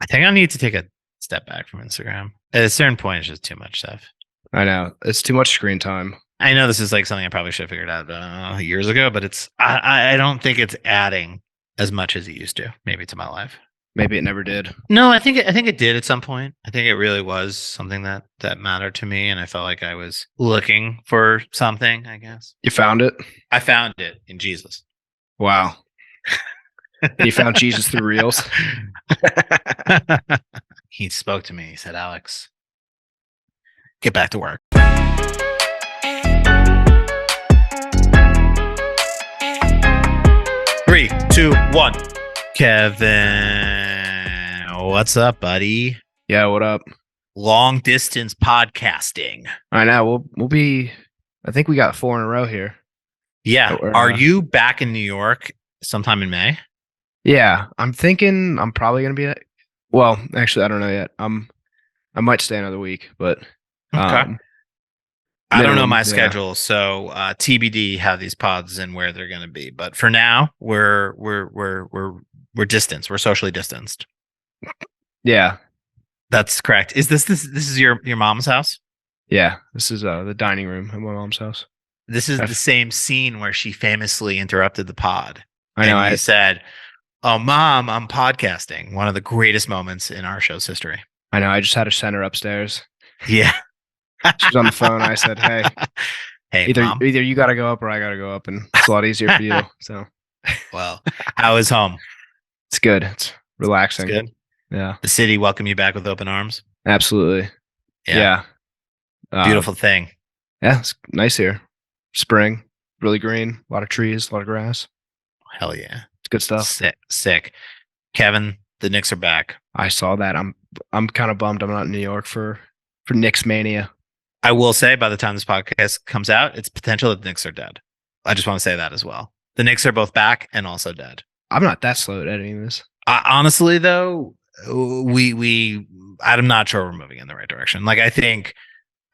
I think I need to take a step back from Instagram. At a certain point, it's just too much stuff. I know. It's too much screen time. I know this is like something I probably should have figured out years ago, but I don't think it's adding as much as it used to, maybe, to my life. Maybe it never did. No, I think it did at some point. I think it really was something that mattered to me, and I felt like I was looking for something, I guess. You found it? I found it in Jesus. Wow. You found Jesus through Reels? He spoke to me. He said, Alex, get back to work. 3, 2, 1. Kevin, what's up, buddy? Yeah, what up? Long distance podcasting. I know. We'll be. I think we got 4 in a row here. Yeah. Are you back in New York sometime in May? Yeah, I'm thinking I'm probably gonna be. Well, actually, I don't know yet. I might stay another week, but okay. I don't know my schedule, so TBD how these pods and where they're going to be. But for now, we're distanced. We're socially distanced. Yeah, that's correct. Is this is your mom's house? Yeah, this is the dining room at my mom's house. This is the same scene where she famously interrupted the pod. I know. I said, "Oh, Mom, I'm podcasting." One of the greatest moments in our show's history. I know. I just had to send her upstairs. Yeah. She's on the phone. I said, "Hey, either Mom. Either you got to go up or I got to go up, and it's a lot easier for you." So, well, how is home? It's good. It's relaxing. It's good. Yeah. The city welcome you back with open arms. Absolutely. Yeah. Beautiful thing. Yeah, it's nice here. Spring, really green, a lot of trees, a lot of grass. Hell yeah, it's good stuff. Sick. Kevin, the Knicks are back. I saw that. I'm kind of bummed I'm not in New York for Knicks mania. I will say, by the time this podcast comes out, it's potential that the Knicks are dead. I just want to say that as well. The Knicks are both back and also dead. I'm not that slow at editing this. Honestly, though, I'm not sure we're moving in the right direction. Like, I think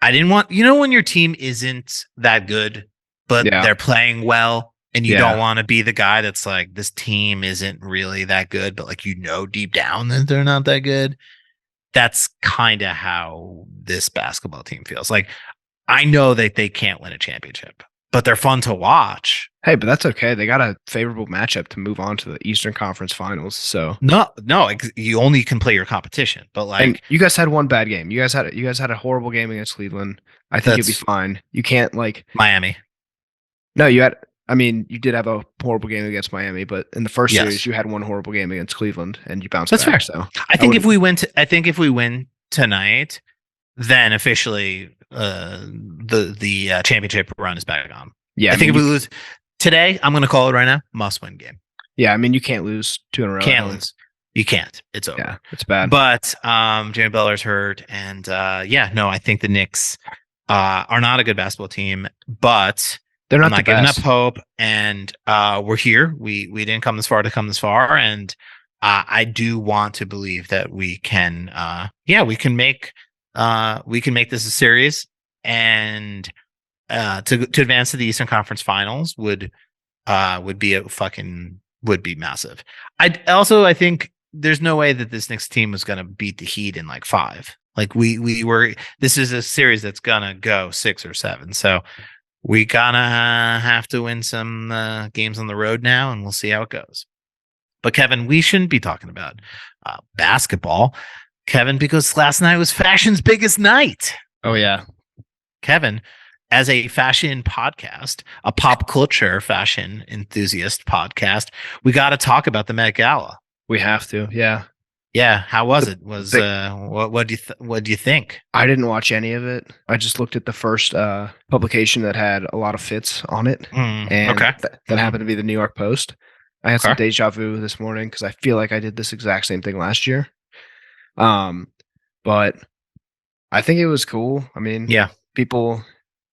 I didn't want, when your team isn't that good, but they're playing well, and you don't want to be the guy that's like, this team isn't really that good, but like, deep down that they're not that good. That's kind of how this basketball team feels. Like, I know that they can't win a championship, but they're fun to watch. Hey, but that's okay. They got a favorable matchup to move on to the Eastern Conference Finals. So no, you only can play your competition. But like, and you guys had one bad game. You guys had a horrible game against Cleveland. I think you'll be fine. You can't like Miami. No, you did have a horrible game against Miami, but in the first series, you had one horrible game against Cleveland, and you bounced back. Fair. So I think if we win tonight, then officially the championship run is back on. Yeah, I think if we lose today, I'm going to call it right now, must-win game. Yeah, you can't lose 2 in a row. Can't lose. You can't. It's over. Yeah, it's bad. But Jimmy Butler's hurt, and I think the Knicks are not a good basketball team, but they're not giving up hope, and we're here. We didn't come this far to come this far, and I do want to believe that we can. We can make this a series, and to advance to the Eastern Conference Finals would be massive. I think there's no way that this Knicks team was going to beat the Heat in like 5. Like we were. This is a series that's gonna go 6 or 7. So we gonna have to win some games on the road now, and we'll see how it goes. But Kevin, we shouldn't be talking about basketball, Kevin, because last night was fashion's biggest night. Oh yeah, Kevin, as a fashion podcast, a pop culture fashion enthusiast podcast, we got to talk about the Met Gala. We have to, yeah. Yeah, how was it? What do you think? I didn't watch any of it. I just looked at the first publication that had a lot of fits on it, and that happened to be the New York Post. I had some deja vu this morning because I feel like I did this exact same thing last year. But I think it was cool. I mean, people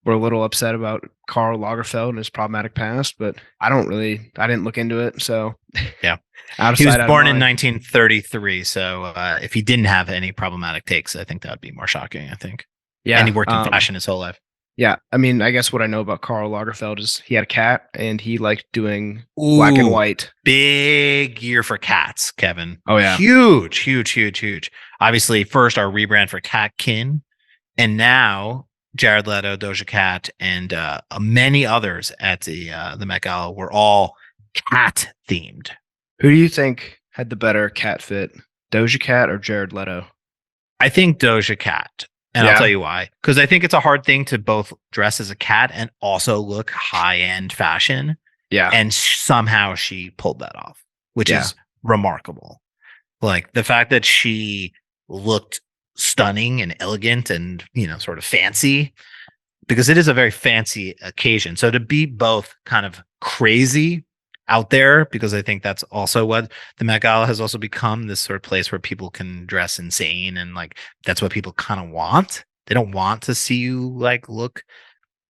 were a little upset about Karl Lagerfeld and his problematic past, but I didn't look into it. So yeah. He was born in 1933, so if he didn't have any problematic takes, I think that would be more shocking. I think. Yeah, and he worked in fashion his whole life. Yeah, I mean, I guess what I know about Karl Lagerfeld is he had a cat and he liked doing black and Ooh, white. big year for cats, Kevin. Oh yeah, Huge, huge, huge, huge. Obviously, first our rebrand for Catkin, and now Jared Leto, Doja Cat, and many others at the Met Gala were all cat themed. who do you think had the better cat fit, Doja Cat or Jared Leto? I think Doja Cat. And I'll Yeah, tell you why. Because I think it's a hard thing to both dress as a cat and also look high end fashion. yeah, And somehow she pulled that off, which yeah. is remarkable. Like the fact that she looked stunning and elegant and, sort of fancy, because it is a very fancy occasion. So to be both kind of crazy out there, because I think that's also what the Met Gala has also become, this sort of place where people can dress insane, and like that's what people kind of want. They don't want to see you like look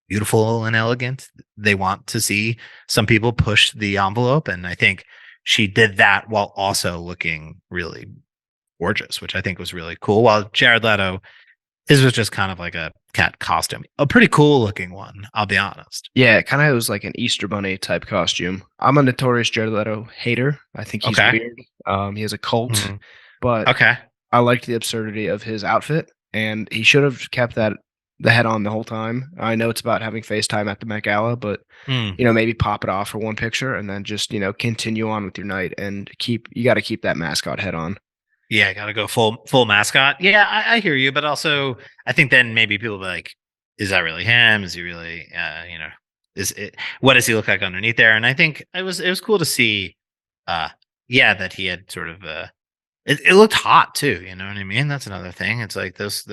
beautiful and elegant. They want to see some people push the envelope, and I think she did that while also looking really gorgeous, which I think was really cool. While Jared Leto, his was just kind of like a cat costume, a pretty cool looking one, I'll be honest. Yeah, it kind of was like an Easter Bunny type costume. I'm a notorious Jared Leto hater. I think he's Okay. weird. He has a cult, Mm-hmm. but Okay. I liked the absurdity of his outfit, and he should have kept the head on the whole time. I know it's about having FaceTime at the Met Gala, but maybe pop it off for one picture and then just continue on with your night and you got to keep that mascot head on. Yeah, gotta go full mascot. Yeah, I hear you, but also I think then maybe people will be like, is that really him? Is he really is it, what does he look like underneath there? And I think it was cool to see that he had sort of it looked hot too, you know what I mean? That's another thing. It's like as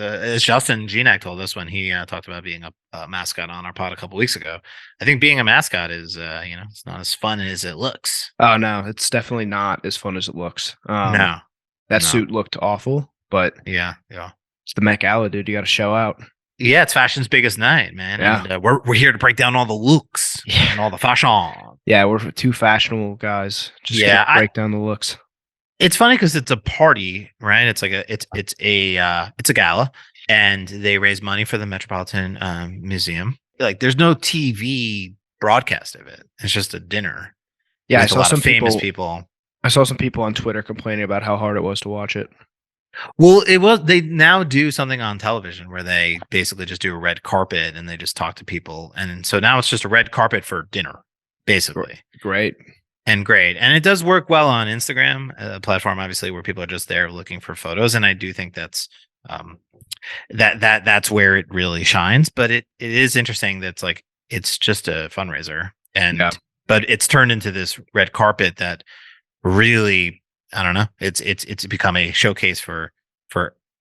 Justin Genak told us when he talked about being a mascot on our pod a couple weeks ago. I think being a mascot is it's not as fun as it looks. Oh no, it's definitely not as fun as it looks. No. That suit looked awful, but yeah. It's the Met Gala, dude. You got to show out. Yeah, it's fashion's biggest night, man. Yeah. And we're here to break down all the looks and all the fashion. Yeah, we're two fashionable guys. Just break down the looks. It's funny because it's a party, right? It's like it's a gala, and they raise money for the Metropolitan Museum. Like, there's no TV broadcast of it. It's just a dinner. Yeah, I saw some famous people. I saw some people on Twitter complaining about how hard it was to watch it. Well, they now do something on television where they basically just do a red carpet and they just talk to people. And so now it's just a red carpet for dinner, basically. Great. And it does work well on Instagram, a platform, obviously, where people are just there looking for photos. And I do think that's that's where it really shines. But it is interesting that's like, it's just a fundraiser, but it's turned into this red carpet that really, I don't know. It's become a showcase for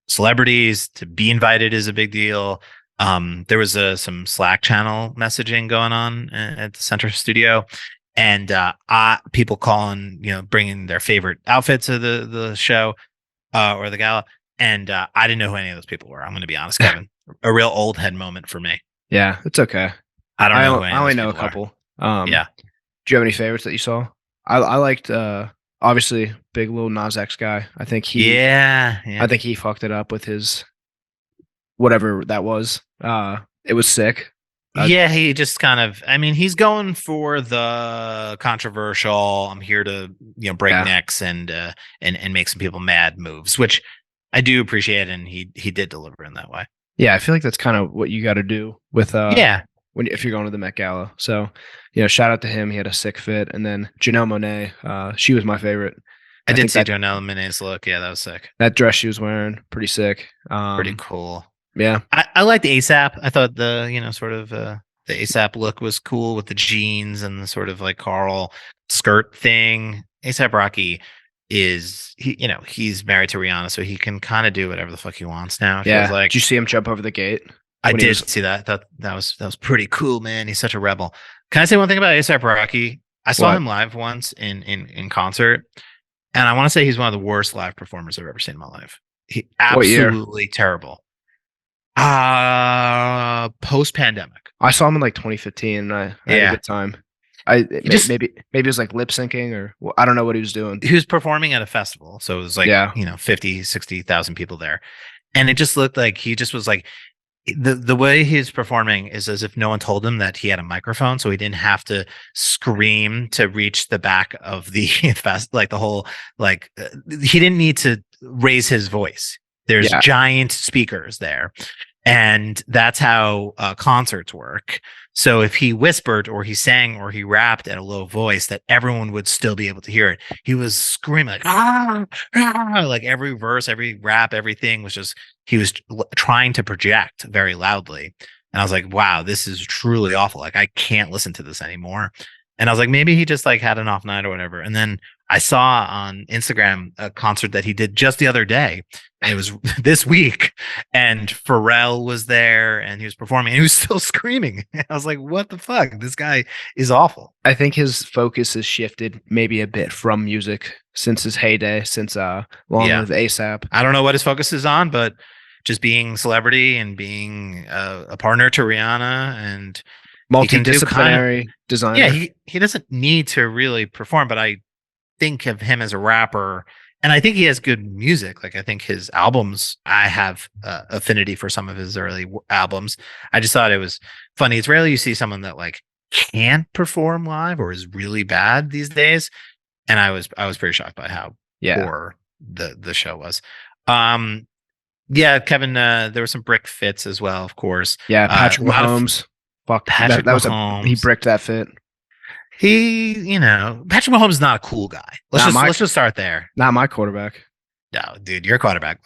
celebrities. To be invited is a big deal. There was some Slack channel messaging going on at the Center Studio, and people calling, bringing their favorite outfits to the show or the gala. And I didn't know who any of those people were. I'm going to be honest, Kevin. A real old head moment for me. Yeah, it's okay. I don't know. I only know a couple. Yeah. Do you have any favorites that you saw? I liked obviously big Lil Nas X guy. I think I think he fucked it up with his whatever that was. It was sick. He just kind of, I mean, he's going for the controversial, I'm here to break necks and make some people mad moves, which I do appreciate, and he did deliver in that way. Yeah, I feel like that's kind of what you got to do with if you're going to the Met Gala. So, shout out to him. He had a sick fit. And then Janelle Monáe, she was my favorite. I did see Janelle Monáe's look. Yeah, that was sick. That dress she was wearing, pretty sick. Pretty cool. Yeah. I liked ASAP. I thought the, sort of the ASAP look was cool with the jeans and the sort of like Carl skirt thing. ASAP Rocky he's married to Rihanna, so he can kind of do whatever the fuck he wants now. Yeah. Did you see him jump over the gate? I did see that. That was pretty cool, man. He's such a rebel. Can I say one thing about A$AP Rocky? I saw him live once in concert, and I want to say he's one of the worst live performers I've ever seen in my life. He absolutely terrible. Post-pandemic. I saw him in like 2015, and I had a good time. Maybe it was like lip syncing, or I don't know what he was doing. He was performing at a festival, so it was like 50, 60,000 people there, and it just looked like he just was like the way he's performing is as if no one told him that he had a microphone, so he didn't have to scream to reach the back of the fest, like the whole he didn't need to raise his voice. There's giant speakers there, and that's how concerts work. So if he whispered or he sang or he rapped at a low voice, that everyone would still be able to hear it. He was screaming like like every verse, every rap, everything was just, he was trying to project very loudly. And I was like, wow, this is truly awful. Like, I can't listen to this anymore. And I was like, maybe he just like had an off night or whatever. And then I saw on Instagram a concert that he did just the other day. And it was this week. And Pharrell was there and he was performing and he was still screaming. I was like, what the fuck? This guy is awful. I think his focus has shifted maybe a bit from music since his heyday, since Long Live ASAP. I don't know what his focus is on, but just being celebrity and being a partner to Rihanna and multidisciplinary designer. Yeah, he doesn't need to really perform, but I think of him as a rapper, and I think he has good music. Like, I think his albums, I have affinity for some of his early albums. I just thought it was funny. It's rarely you see someone that like can't perform live or is really bad these days, and I was pretty shocked by how poor the show was. Kevin, there were some brick fits as well, of course. Yeah, Patrick Mahomes. Fuck, Patrick Mahomes. He bricked that fit. Patrick Mahomes is not a cool guy. Let's just start there. Not my quarterback. No, dude, your quarterback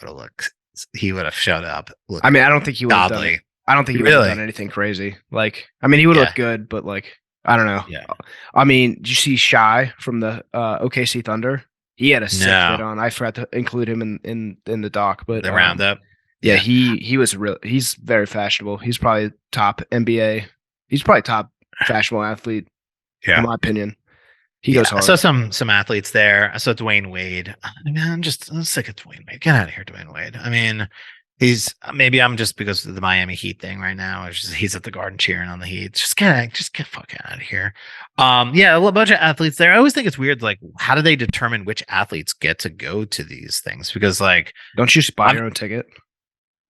he would have showed up. I mean, I don't think he would have done it. I don't think he would have done anything crazy. Like, I mean, he would have looked good, but like, I don't know. Yeah. I mean, did you see Shy from the OKC Thunder? He had a sick fit on. I forgot to include him in the doc, but the roundup. Yeah, he's very fashionable. He's probably top NBA. He's probably top fashionable athlete. Yeah, in my opinion. He goes hard. I saw some athletes there. I saw Dwayne Wade. I mean, I'm sick of Dwayne Wade. Get out of here, Dwayne Wade. I mean, I'm just because of the Miami Heat thing right now. He's at the Garden cheering on the Heat. Just get fucking out of here. A bunch of athletes there. I always think it's weird. Like, how do they determine which athletes get to go to these things? Because like, don't you just buy your own ticket?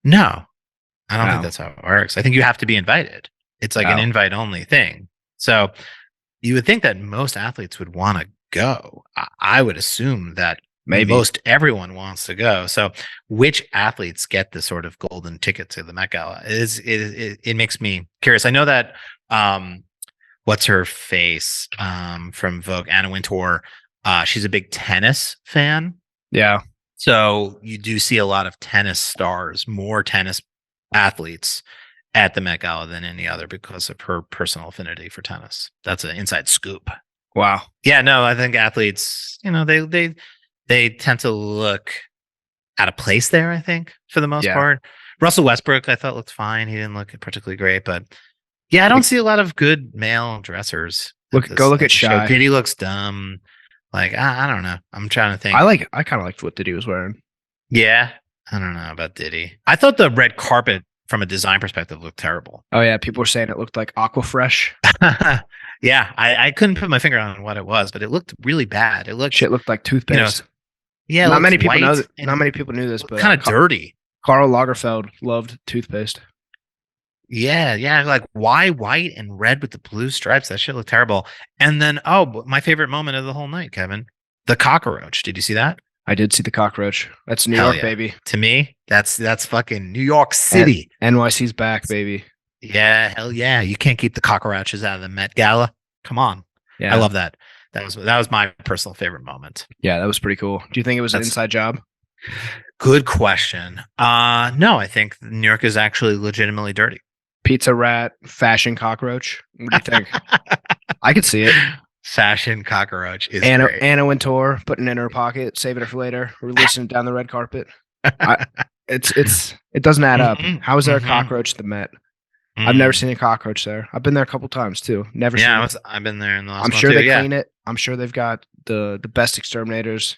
No, I don't think that's how it works. I think you have to be invited. It's like an invite only thing. So you would think that most athletes would want to go. I would assume that maybe most everyone wants to go. So which athletes get the sort of golden ticket to the Met Gala? It makes me curious. I know that what's her face from Vogue, Anna Wintour, she's a big tennis fan. Yeah. So you do see a lot of tennis stars, more tennis athletes at the Met Gala than any other because of her personal affinity for tennis. That's an inside scoop. Wow. Yeah, no, I think athletes, they tend to look out of place there, I think, for the most part. Russell Westbrook, I thought looked fine. He didn't look particularly great, but yeah, I don't see a lot of good male dressers. Go look at Shy. Diddy looks dumb. Like, I don't know. I'm trying to think. I kind of liked what Diddy was wearing. Yeah. I don't know about Diddy. I thought the red carpet from a design perspective looked terrible. Oh yeah. People were saying it looked like Aquafresh. Yeah. I couldn't put my finger on what it was, but it looked really bad. Shit looked like toothpaste. Not many people know that. Not many people knew this, but kind of dirty. Karl Lagerfeld loved toothpaste. Yeah. Like, why white and red with the blue stripes? That shit looked terrible. And then, my favorite moment of the whole night, Kevin, the cockroach. Did you see that? I did see the cockroach. That's New York, baby. To me, that's fucking New York City. NYC's back, baby. Yeah, hell yeah. You can't keep the cockroaches out of the Met Gala. Come on. Yeah. I love that. That was my personal favorite moment. Yeah, that was pretty cool. Do you think it was an inside job? Good question. No, I think New York is actually legitimately dirty. Pizza rat, fashion cockroach. What do you think? I could see it. Fashion cockroach is great. Anna Wintour putting it in her pocket, saving it for later, releasing it down the red carpet. It doesn't add up. How is there a cockroach at the Met? I've never seen a cockroach there. I've been there a couple times too. Never seen it. I've been there in the last I'm sure they clean it. I'm sure they've got the best exterminators.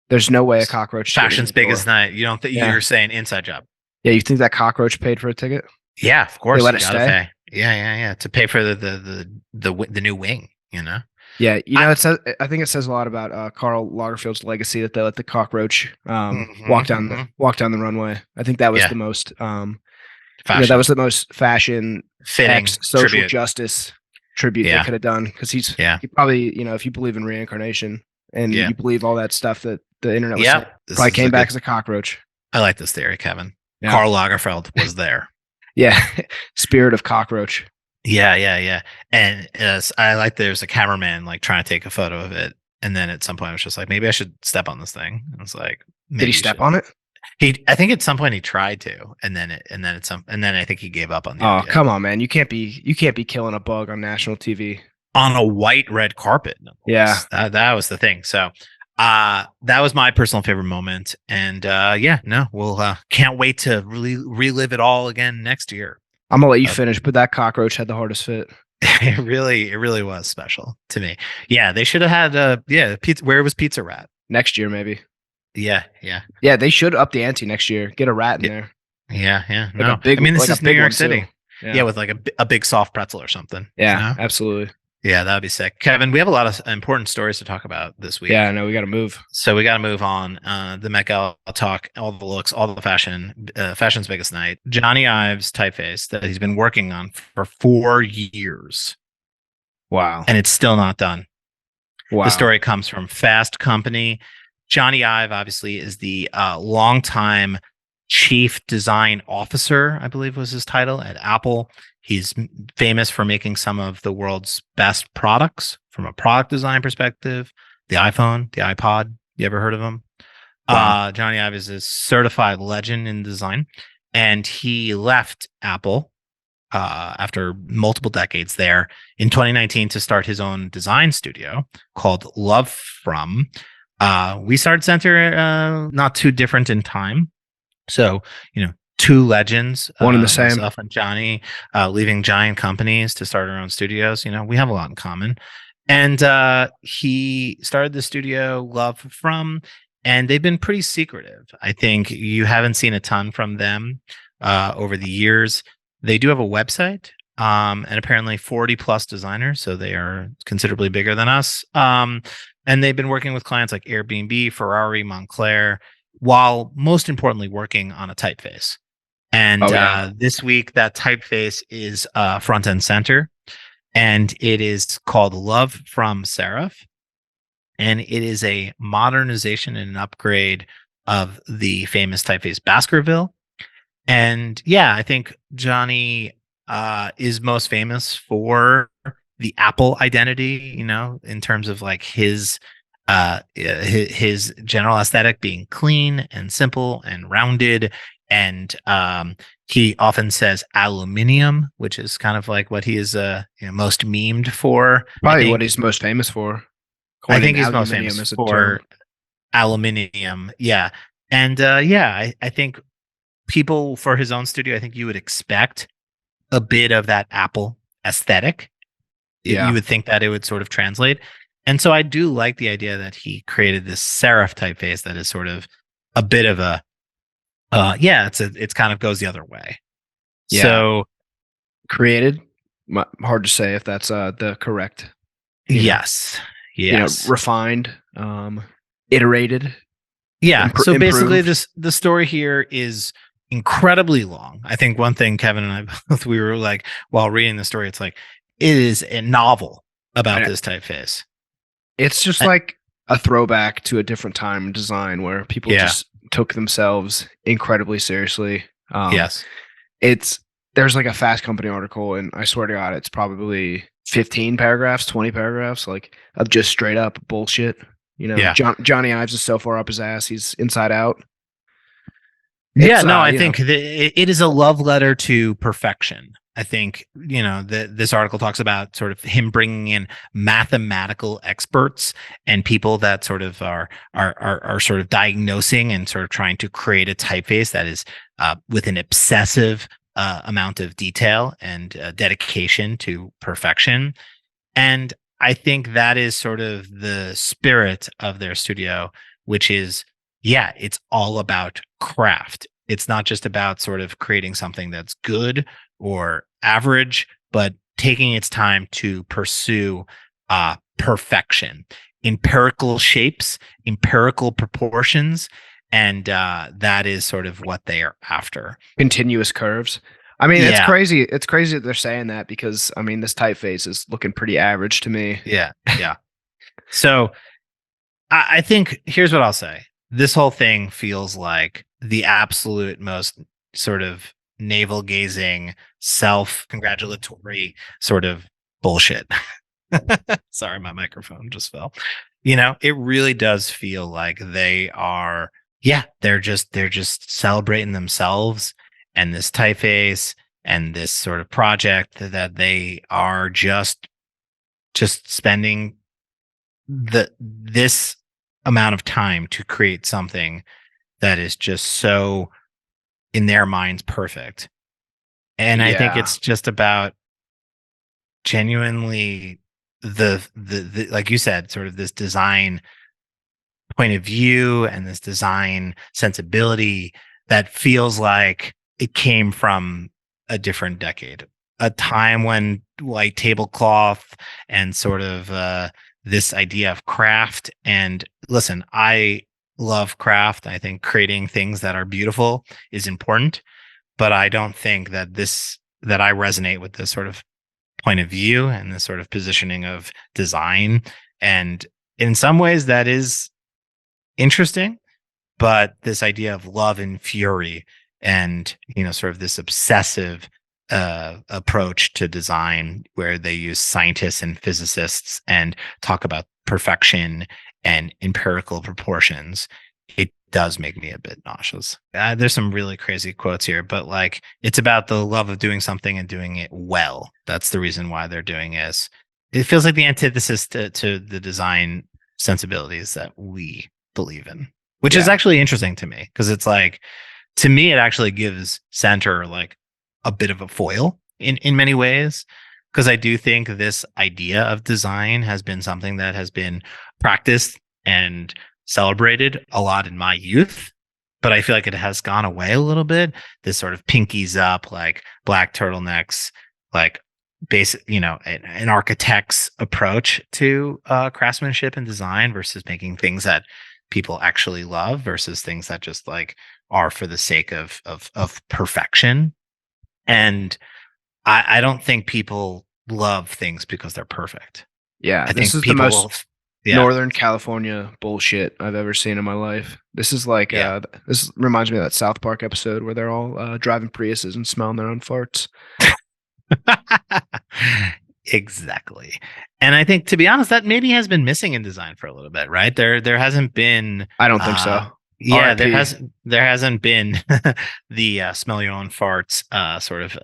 There's no way a cockroach. Fashion's biggest night. You don't think you're saying inside job? Yeah, you think that cockroach paid for a ticket? Yeah, of course. They let it stay. Pay. Yeah. To pay for the new wing. Yeah, I think it says a lot about Karl Lagerfeld's legacy that they let the cockroach walk down the runway. I think that was the most fashion. That was the most fashion fitting social tribute. justice tribute they could have done, because he probably, if you believe in reincarnation and you believe all that stuff that the internet was saying, probably came back as a cockroach. I like this theory, Kevin. Karl Lagerfeld was there. Spirit of cockroach. Yeah. And I like there's a cameraman like trying to take a photo of it, and then at some point I was just like, maybe I should step on this thing. And it's like, did he step on it? I think at some point he tried to, and then I think he gave up on the idea. Come on, man! You can't be killing a bug on national TV on a white red carpet. Yeah, that was the thing. So that was my personal favorite moment, and we'll can't wait to really relive it all again next year. I'm gonna let you finish, but that cockroach had the hardest fit. It really was special to me. Yeah, they should have had pizza. Where was Pizza Rat? Next year, maybe. Yeah. They should up the ante next year. Get a rat in there. Yeah. No, this is New York City. Yeah, with like a big soft pretzel or something. Yeah, absolutely. Yeah, that'd be sick. Kevin, we have a lot of important stories to talk about this week. Yeah, no, we got to move. So we got to move on. The Met Gala talk, all the looks, all the fashion, fashion's biggest night. Jony Ive's typeface that he's been working on for 4 years. Wow. And it's still not done. Wow. The story comes from Fast Company. Jony Ive obviously is the longtime chief design officer, I believe was his title at Apple. He's famous for making some of the world's best products from a product design perspective. The iPhone, the iPod. You ever heard of him? Wow. Jony Ive is a certified legend in design, and he left Apple after multiple decades there in 2019 to start his own design studio called Love From. We started Center not too different in time. So, two legends, one and the same. Myself and Johnny, leaving giant companies to start our own studios. We have a lot in common. And he started the studio Love From, and they've been pretty secretive. I think you haven't seen a ton from them over the years. They do have a website, and apparently 40 plus designers. So they are considerably bigger than us. And they've been working with clients like Airbnb, Ferrari, Montclair, while most importantly working on a typeface. And this week, that typeface is front and center, and it is called Love From Serif. And it is a modernization and an upgrade of the famous typeface Baskerville. And I think Johnny is most famous for the Apple identity, in terms of like his general aesthetic being clean and simple and rounded. And he often says aluminium, which is kind of like what he is most memed for. Probably what he's most famous for. I think he's most famous for aluminium. Yeah. And I think people, for his own studio, I think you would expect a bit of that Apple aesthetic. You would think that it would sort of translate. And so I do like the idea that he created this serif typeface that is sort of a bit of a it's kind of goes the other way. Yeah. So created, hard to say if that's the correct. Yes. Refined, iterated. Yeah. So basically the story here is incredibly long. I think one thing Kevin and I both, we were like, while reading the story, it's like, it is a novel about this typeface. It's just like a throwback to a different time in design where people just took themselves incredibly seriously. Yes. There's like a Fast Company article, and I swear to God, it's probably 15 paragraphs, 20 paragraphs, like of just straight up bullshit. Jony Ives is so far up his ass, he's inside out. I think it is a love letter to perfection. I think, this article talks about sort of him bringing in mathematical experts and people that sort of are sort of diagnosing and sort of trying to create a typeface that is with an obsessive amount of detail and dedication to perfection. And I think that is sort of the spirit of their studio, which is, it's all about craft. It's not just about sort of creating something that's good or average, but taking its time to pursue perfection, empirical shapes, empirical proportions, and that is sort of what they are after. Continuous curves. I mean, it's crazy. It's crazy that they're saying that because I mean, this typeface is looking pretty average to me. Yeah. So I think here's what I'll say. This whole thing feels like the absolute most sort of navel gazing, self congratulatory sort of bullshit. Sorry, my microphone just fell. It really does feel like they are, they're just celebrating themselves and this typeface and this sort of project that they are just spending this amount of time to create something that is just so in their minds perfect. And I think it's just about genuinely the like you said, sort of this design point of view and this design sensibility that feels like it came from a different decade, a time when white tablecloth and sort of this idea of craft. And listen, I love craft. I think creating things that are beautiful is important, but I don't think that I resonate with this sort of point of view and this sort of positioning of design. And in some ways that is interesting, but this idea of love and fury and, sort of this obsessive approach to design where they use scientists and physicists and talk about perfection and empirical proportions, it does make me a bit nauseous. There's some really crazy quotes here, but like it's about the love of doing something and doing it well. That's the reason why they're doing this. It feels like the antithesis to the design sensibilities that we believe in, which is actually interesting to me because it's like, to me, it actually gives center like a bit of a foil in many ways, because I do think this idea of design has been something that has been practiced and celebrated a lot in my youth, but I feel like it has gone away a little bit. This sort of pinkies up, like black turtlenecks, like basic, an architect's approach to craftsmanship and design versus making things that people actually love versus things that just like are for the sake of perfection. And I don't think people love things because they're perfect. Yeah, I this think is the most Northern California bullshit I've ever seen in my life. This is like this reminds me of that South Park episode where they're all driving Priuses and smelling their own farts. Exactly. And I think, to be honest, that maybe has been missing in design for a little bit, right? There hasn't been. I don't think so. Yeah, there hasn't been the smell your own farts sort of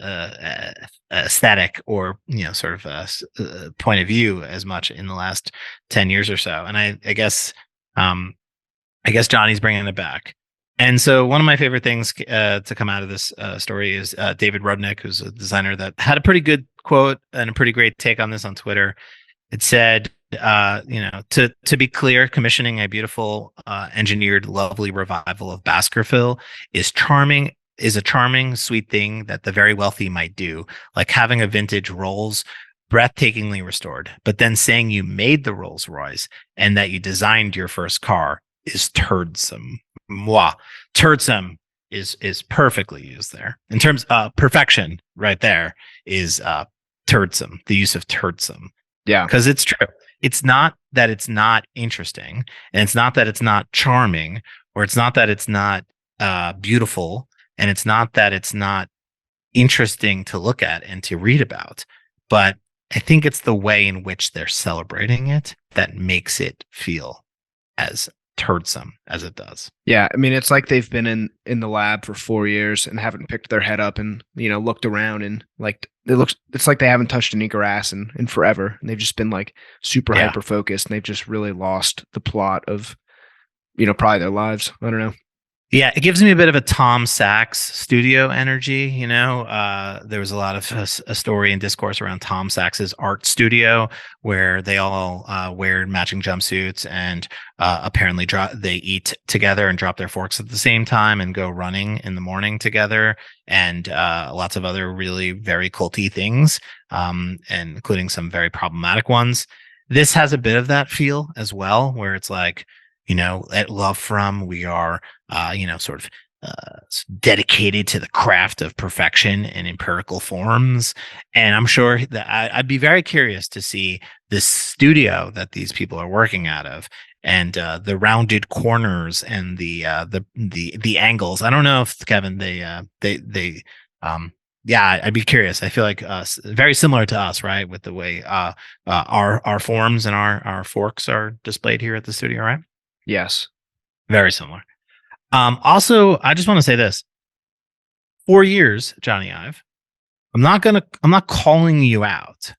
aesthetic or sort of point of view as much in the last 10 years or so. And I guess Jony's bringing it back. And so one of my favorite things to come out of this story is David Rudnick, who's a designer that had a pretty good quote and a pretty great take on this on Twitter. It said, to be clear, commissioning a beautiful, engineered, lovely revival of Baskerville is a charming, sweet thing that the very wealthy might do, like having a vintage Rolls breathtakingly restored. But then saying you made the Rolls Royce and that you designed your first car is turdsome. Moi. Turdsome is perfectly used there. In terms of perfection, right there is turdsome, the use of turdsome. Yeah. Because it's true. It's not that it's not interesting, and it's not that it's not charming, or it's not that it's not beautiful, and it's not that it's not interesting to look at and to read about. But I think it's the way in which they're celebrating it that makes it feel as turdsome as it does. Yeah, I mean, it's like they've been in the lab for 4 years and haven't picked their head up and looked around and like it's like they haven't touched any grass in forever, and they've just been like super hyper focused, and they've just really lost the plot of probably their lives. I don't know. Yeah, it gives me a bit of a Tom Sachs studio energy. There was a lot of a story and discourse around Tom Sachs's art studio where they all wear matching jumpsuits and apparently they eat together and drop their forks at the same time and go running in the morning together, and lots of other really very culty things, and including some very problematic ones. This has a bit of that feel as well, where it's like, at Love From, we are, sort of dedicated to the craft of perfection and empirical forms. And I'm sure that I'd be very curious to see this studio that these people are working out of, and the rounded corners and the angles. I don't know if Kevin yeah, I'd be curious. I feel like very similar to us, right? With the way our forms and our forks are displayed here at the studio, right? Yes. Very similar. Also, I just want to say this: 4 years, Jony Ive. I'm not calling you out.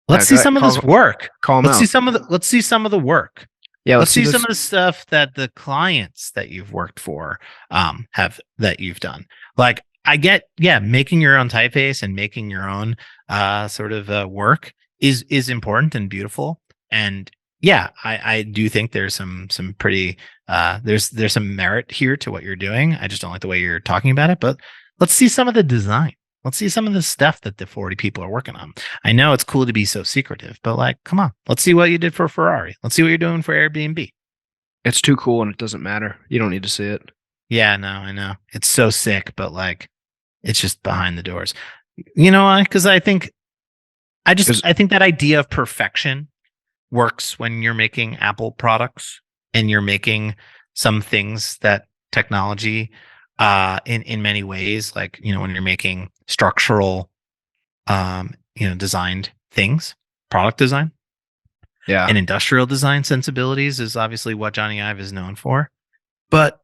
Let's see some of this work. Let's see some of the work. Yeah, let's see some of the stuff that the clients that you've worked for that you've done. Like, I get, making your own typeface and making your own sort of work is important and beautiful. And yeah, I do think there's some pretty there's some merit here to what you're doing. I just don't like the way you're talking about it. But let's see some of the design. Let's see some of the stuff that the 40 people are working on. I know it's cool to be so secretive, but like, come on, let's see what you did for Ferrari. Let's see what you're doing for Airbnb. It's too cool and it doesn't matter. You don't need to see it. Yeah, no, I know. It's so sick, but like, it's just behind the doors. You know why? Because I think that idea of perfection works when you're making Apple products and you're making some things that technology in many ways, like, when you're making structural designed things, product design, and industrial design sensibilities is obviously what Jony Ive is known for. But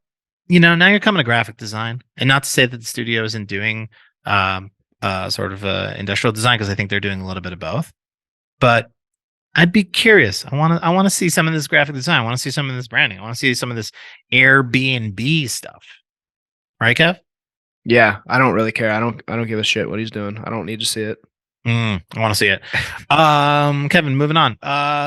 now you're coming to graphic design, and not to say that the studio isn't doing sort of industrial design, because I think they're doing a little bit of both. But I'd be curious. I want to see some of this graphic design. I want to see some of this branding. I want to see some of this Airbnb stuff. Right, Kev? Yeah, I don't really care. I don't give a shit what he's doing. I don't need to see it. I want to see it. Kevin, moving on.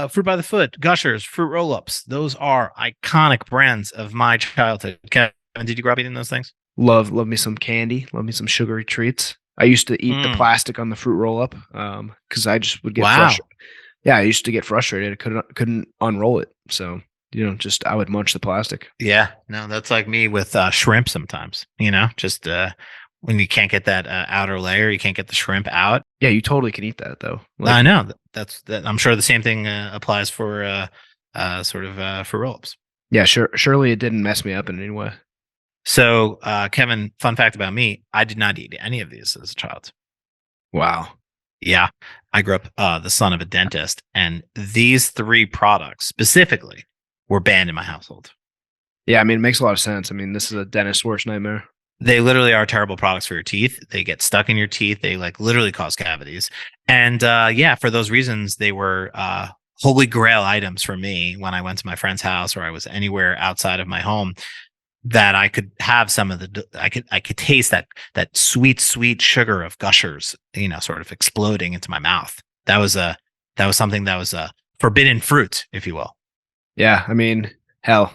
Fruit by the Foot, Gushers, Fruit Roll-Ups. Those are iconic brands of my childhood. Kevin, did you grow up eating those things? Love me some candy. Love me some sugary treats. I used to eat the plastic on the fruit roll-up because I just would get frustrated. Yeah, I used to get frustrated. I couldn't unroll it. So, I would munch the plastic. Yeah, no, that's like me with shrimp sometimes, just when you can't get that outer layer, you can't get the shrimp out. Yeah, you totally can eat that though. I know that. I'm sure the same thing applies for for roll-ups. Yeah, surely it didn't mess me up in any way. So, Kevin, fun fact about me, I did not eat any of these as a child. Wow. Yeah, I grew up the son of a dentist, and these 3 products specifically were banned in my household. Yeah, I mean, it makes a lot of sense. I mean, this is a dentist's worst nightmare. They literally are terrible products for your teeth. They get stuck in your teeth. They like literally cause cavities. And for those reasons, they were holy grail items for me when I went to my friend's house or I was anywhere outside of my home, that I could have some of I could taste that sweet sugar of Gushers, sort of exploding into my mouth. That was something that was a forbidden fruit, if you will. Yeah, I mean, hell.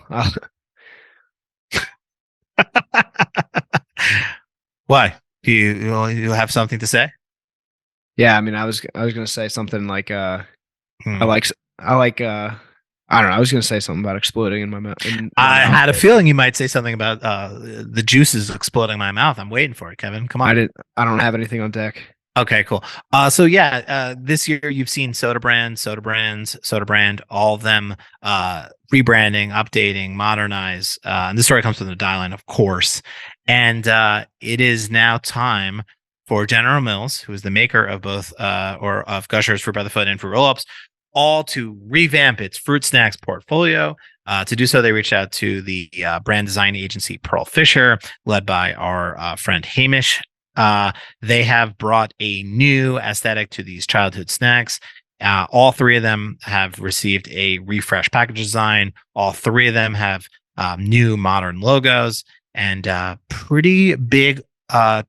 Why? Do you have something to say? Yeah, I mean, I was gonna say something like I like I don't know. I was gonna say something about exploding in my mouth. I had a feeling you might say something about the juices exploding in my mouth. I'm waiting for it, Kevin. Come on. I don't have anything on deck. Okay, cool. This year you've seen Soda Brand, all of them rebranding, updating, modernize. And this story comes from the Dial-In, of course. And it is now time for General Mills, who is the maker of both of Gushers, Fruit by the Foot, and Fruit Roll-Ups, all to revamp its fruit snacks portfolio. To do so, they reached out to the brand design agency Pearl Fisher, led by our friend Hamish. They have brought a new aesthetic to these childhood snacks. All 3 of them have received a refresh package design. All 3 of them have new modern logos and pretty big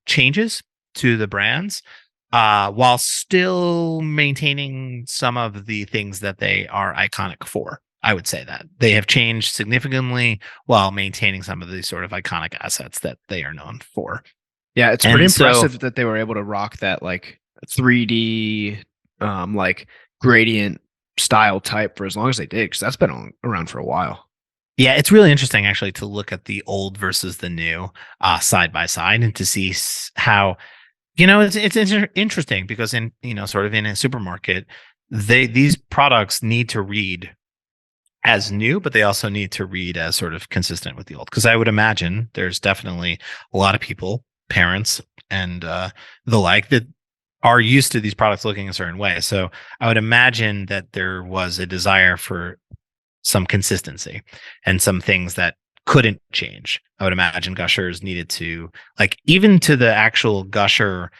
changes to the brands, while still maintaining some of the things that they are iconic for. I would say that they have changed significantly while maintaining some of the sort of iconic assets that they are known for. Yeah, it's pretty impressive that they were able to rock that like 3D like gradient style type for as long as they did, because that's been around for a while. Yeah, it's really interesting actually to look at the old versus the new side by side and to see how it's interesting because in sort of in a supermarket these products need to read as new, but they also need to read as sort of consistent with the old. Because I would imagine there's definitely a lot of people, parents, and the like that are used to these products looking a certain way. So I would imagine that there was a desire for some consistency and some things that couldn't change. I would imagine Gushers needed to, like, even to the actual Gusher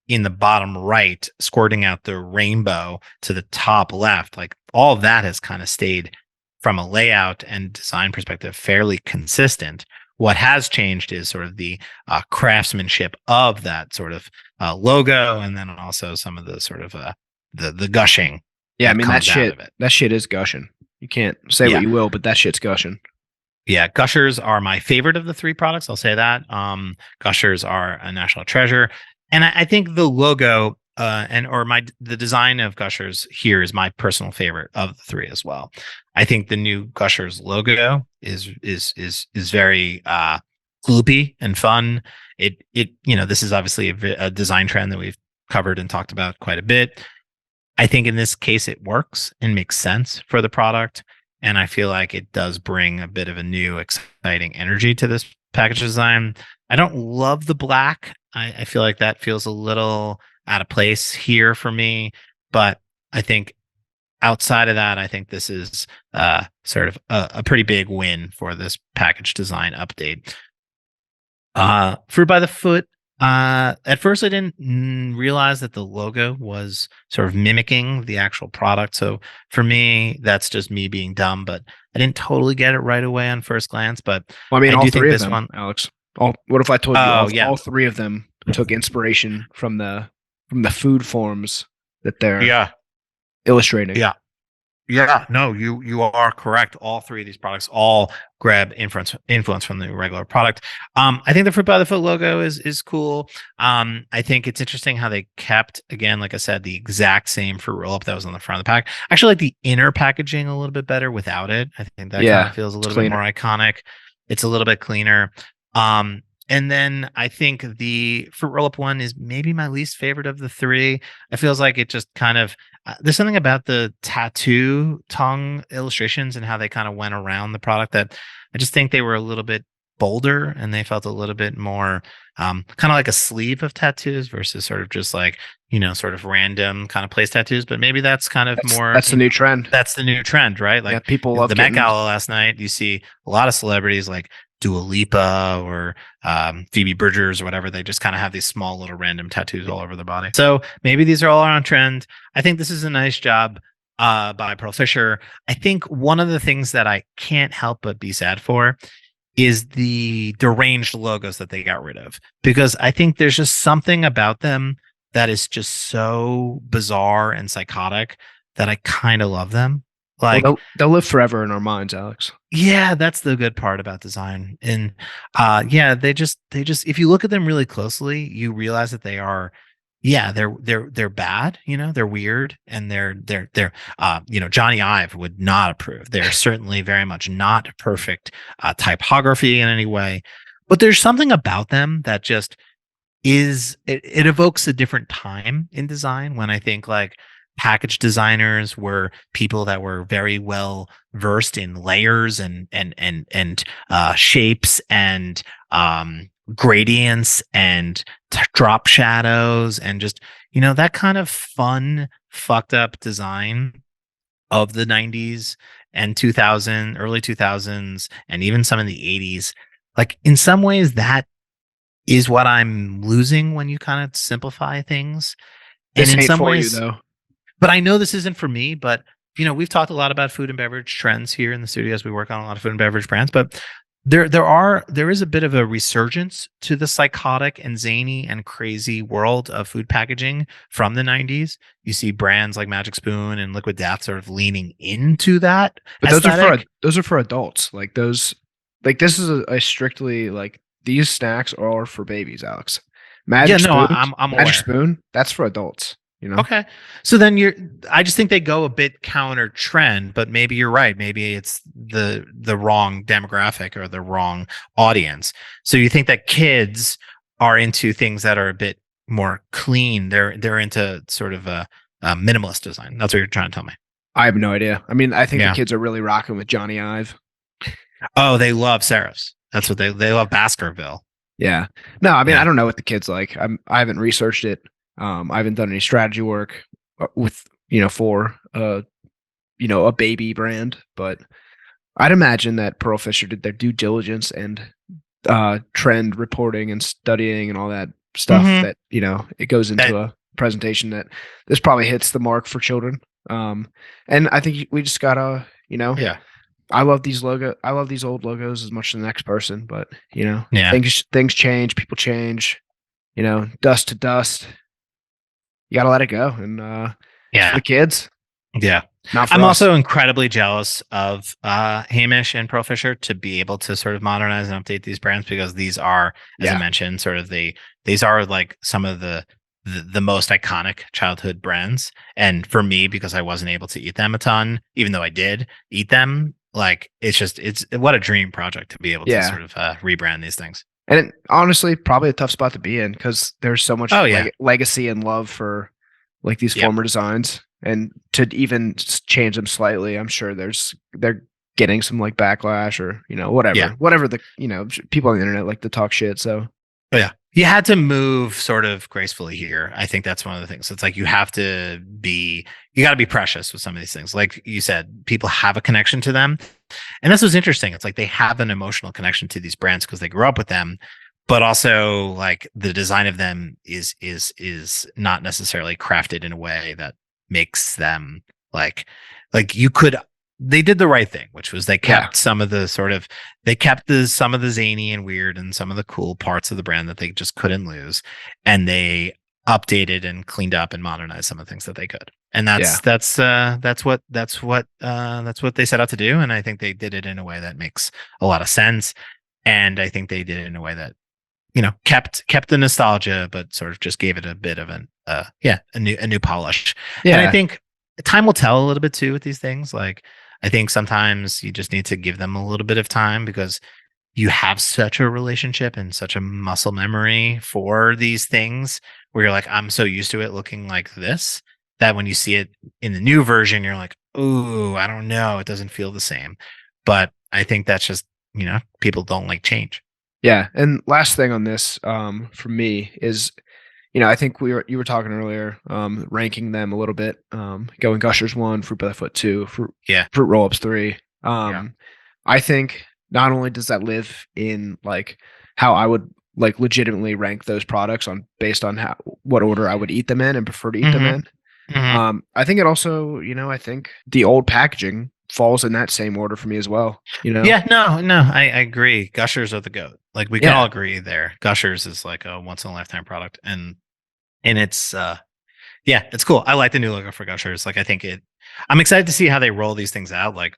in the bottom right, squirting out the rainbow to the top left, like all of that has kind of stayed from a layout and design perspective fairly consistent. What has changed is sort of the craftsmanship of that sort of logo, and then also some of the sort of the gushing. Yeah, I mean that shit is gushing. You can't say what you will, but that shit's gushing. Yeah, Gushers are my favorite of the three products. I'll say that. Gushers are a national treasure, and I think the logo the design of Gushers here is my personal favorite of the three as well. I think the new Gushers logo is very gloopy and fun. This is obviously a design trend that we've covered and talked about quite a bit. I think in this case it works and makes sense for the product, and I feel like it does bring a bit of a new, exciting energy to this package design. I don't love the black. I feel like that feels a little out of place here for me, but I think outside of that, I think this is sort of a pretty big win for this package design update. Fruit by the Foot. At first, I didn't realize that the logo was sort of mimicking the actual product. So for me, that's just me being dumb, but I didn't totally get it right away on first glance. But I mean, I do think this one, Alex. What if I told you all three of them took inspiration from the food forms that they're illustrating? Yeah, no, you are correct. All three of these products all grab influence from the regular product. I think the Fruit by the Foot logo is cool. I think it's interesting how they kept, again, like I said, the exact same fruit roll up that was on the front of the pack. I actually like the inner packaging a little bit better without it. I think that kind of feels a little bit more iconic. It's a little bit cleaner. And then I think the fruit roll up one is maybe my least favorite of the three. It feels like it just kind of there's something about the tattoo tongue illustrations and how they kind of went around the product that I just think they were a little bit bolder and they felt a little bit more kind of like a sleeve of tattoos versus sort of just like, sort of random kind of place tattoos. But maybe that's kind of that's the new trend. That's the new trend, right? Like people love the Met Gala last night. You see a lot of celebrities like Dua Lipa or Phoebe Bridgers or whatever. They just kind of have these small little random tattoos all over their body. So maybe these are all on trend. I think this is a nice job by Pearl Fisher. I think one of the things that I can't help but be sad for is the deranged logos that they got rid of, because I think there's just something about them that is just so bizarre and psychotic that I kind of love them. Like they'll live forever in our minds, Alex. Yeah, that's the good part about design. And they just if you look at them really closely, you realize that they are they're bad, they're weird, and they're Jony Ive would not approve. They're certainly very much not perfect typography in any way. But there's something about them that just it evokes a different time in design when I think like package designers were people that were very well versed in layers and shapes and gradients and drop shadows and just that kind of fun fucked up design of the 90s and early 2000s and even some in the 80s. Like in some ways that is what I'm losing when you kind of simplify things. And in some ways, though. But I know this isn't for me, but we've talked a lot about food and beverage trends here in the studios. We work on a lot of food and beverage brands, but there is a bit of a resurgence to the psychotic and zany and crazy world of food packaging from the 90s. You see brands like Magic Spoon and Liquid Death sort of leaning into that. But those are for adults. Like those, like this is a strictly like these snacks are for babies, Alex. Magic Spoon, that's for adults. Okay. So then I just think they go a bit counter trend, but maybe you're right. Maybe it's the wrong demographic or the wrong audience. So you think that kids are into things that are a bit more clean. They're into sort of a minimalist design. That's what you're trying to tell me. I have no idea. I mean, I think the kids are really rocking with Jony Ive. Oh, they love serifs. That's what they love Baskerville. Yeah. No, I mean, I don't know what the kids like. I haven't researched it. I haven't done any strategy work with, for a baby brand, but I'd imagine that Pearl Fisher did their due diligence and trend reporting and studying and all that stuff that, it goes into a presentation that this probably hits the mark for children. And I think we just gotta, I love these old logos as much as the next person, but things change, people change, dust to dust. You got to let it go. And for the kids. Yeah. I'm also incredibly jealous of Hamish and Pearl Fisher to be able to sort of modernize and update these brands, because these are, as I mentioned, sort of these are like some of the most iconic childhood brands. And for me, because I wasn't able to eat them a ton, even though I did eat them, like it's what a dream project to be able to sort of rebrand these things. And honestly, probably a tough spot to be in, because there's so much legacy and love for like these former designs, and to even change them slightly, I'm sure they're getting some like backlash or whatever the people on the internet like to talk shit. So you had to move sort of gracefully here. I think that's one of the things. It's like you got to be precious with some of these things. Like you said, people have a connection to them. And this was interesting. It's like they have an emotional connection to these brands because they grew up with them, but also like the design of them is not necessarily crafted in a way that makes them they did the right thing, which was they kept some of the zany and weird and some of the cool parts of the brand that they just couldn't lose. And they updated and cleaned up and modernized some of the things that they could. And that's what they set out to do. And I think they did it in a way that makes a lot of sense. And I think they did it in a way that, kept the nostalgia, but sort of just gave it a bit of a new polish. Yeah. And I think time will tell a little bit too with these things. Like, I think sometimes you just need to give them a little bit of time, because you have such a relationship and such a muscle memory for these things where you're like, I'm so used to it looking like this, that when you see it in the new version, you're like, ooh, I don't know. It doesn't feel the same. But I think that's just, people don't like change. Yeah. And last thing on this for me is, I think you were talking earlier, ranking them a little bit, going Gushers 1, Fruit by the Foot 2, Fruit Roll-Ups 3. I think not only does that live in like how I would like legitimately rank those products based on what order I would eat them in and prefer to eat them in. I think it also, I think the old packaging falls in that same order for me as well. Yeah, no, I agree. Gushers are the GOAT. Like we can all agree there. Gushers is like a once in a lifetime product, and it's it's cool. I like the new logo for Gushers. Like I think I'm excited to see how they roll these things out. Like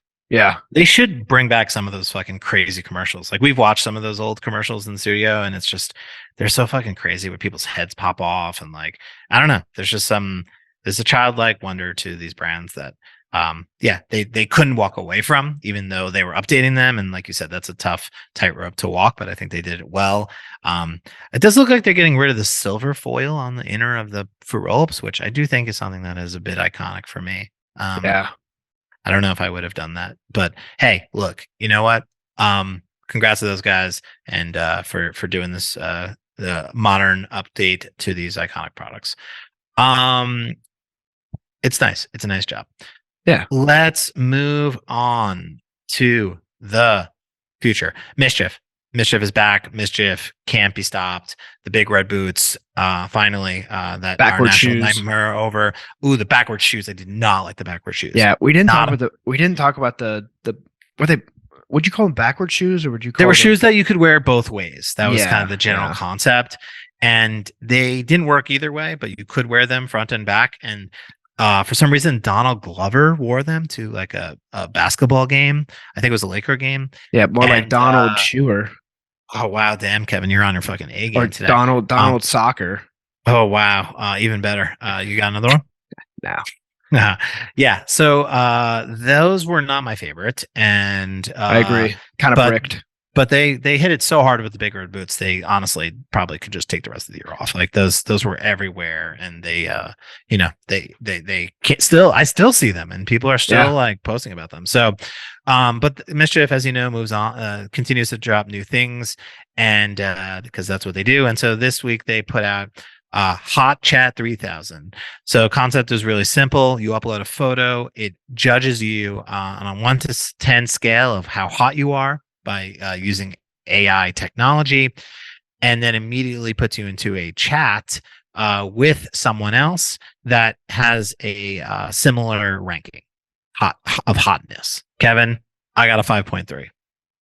they should bring back some of those fucking crazy commercials. Like we've watched some of those old commercials in the studio, and it's just they're so fucking crazy where people's heads pop off, and like I don't know. There's a childlike wonder to these brands that they couldn't walk away from, even though they were updating them. And like you said, that's a tough tightrope to walk, but I think they did it well. It does look like they're getting rid of the silver foil on the inner of the Fruit Roll-Ups, which I do think is something that is a bit iconic for me. I don't know if I would have done that, but hey, look, you know what? Congrats to those guys and for doing this the modern update to these iconic products. It's nice. It's a nice job. Yeah. Let's move on to the future. MSCHF. MSCHF is back. MSCHF can't be stopped. The big red boots. Finally, that backward shoes nightmare over. Ooh, the backward shoes. I did not like the backward shoes. Yeah, we didn't talk about the were they? Would you call them backward shoes, or would you call they were them shoes that you could wear both ways? That was kind of the general concept, and they didn't work either way. But you could wear them front and back, and for some reason, Donald Glover wore them to like a basketball game. I think it was a Laker game. Yeah, more like Donald Schuer. Oh wow, damn, Kevin, you're on your fucking A game or today. Donald Soccer. Oh wow, even better. You got another one? Now, Yeah. So those were not my favorite, and I agree. Kind of but bricked. but they hit it so hard with the big red boots. They honestly probably could just take the rest of the year off. Like those were everywhere, and they they can't still. I still see them, and people are still Yeah. like posting about them. So, but MSCHF, as you know, moves on, continues to drop new things, and because that's what they do. And so this week they put out Hot Chat 3000. So concept is really simple. You upload a photo, it judges you on a 1 to 10 scale of how hot you are by using AI technology, and then immediately puts you into a chat with someone else that has a similar ranking of hotness. Kevin, I got a 5.3.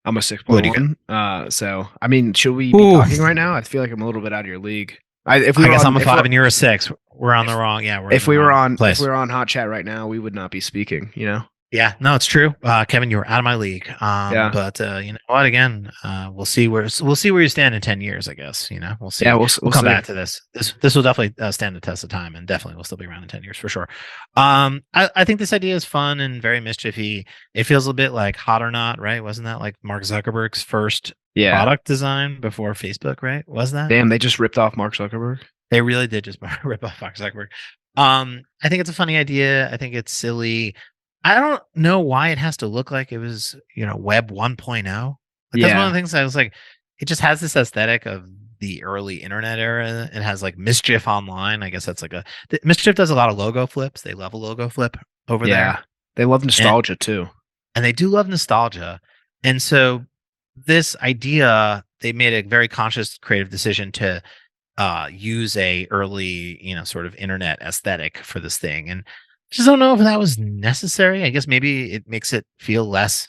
I'm a What do you 6.1. So I mean, should we be Ooh. talking right now? I feel like I'm a little bit out of your league. I guess I'm a 5 and you're a 6. We're on the wrong. Yeah, we're if we were on place. Hot Chat right now, we would not be speaking. You know. Yeah, no, it's true. Kevin, you're out of my league. Yeah. But you know what? Again, we'll see where you stand in 10 years. I guess we'll see. Yeah, we'll come see. back to this. This will definitely stand the test of time, and definitely will still be around in 10 years for sure. I think this idea is fun and very mischiefy. It feels a bit like Hot or Not, right? Wasn't that like Mark Zuckerberg's first product design before Facebook? Right? Was that? Damn, they just ripped off Mark Zuckerberg. They really did just rip off Mark Zuckerberg. I think it's a funny idea. I think it's silly. I don't know why it has to look like it was, Web 1.0. That's one of the things I was like, it just has this aesthetic of the early internet era. It has like MSCHF Online. I guess that's like MSCHF does a lot of logo flips. They love a logo flip over there. Yeah. They love nostalgia too. And they do love nostalgia. And so this idea, they made a very conscious creative decision to use a early, sort of internet aesthetic for this thing. And just don't know if that was necessary. I guess maybe it makes it feel less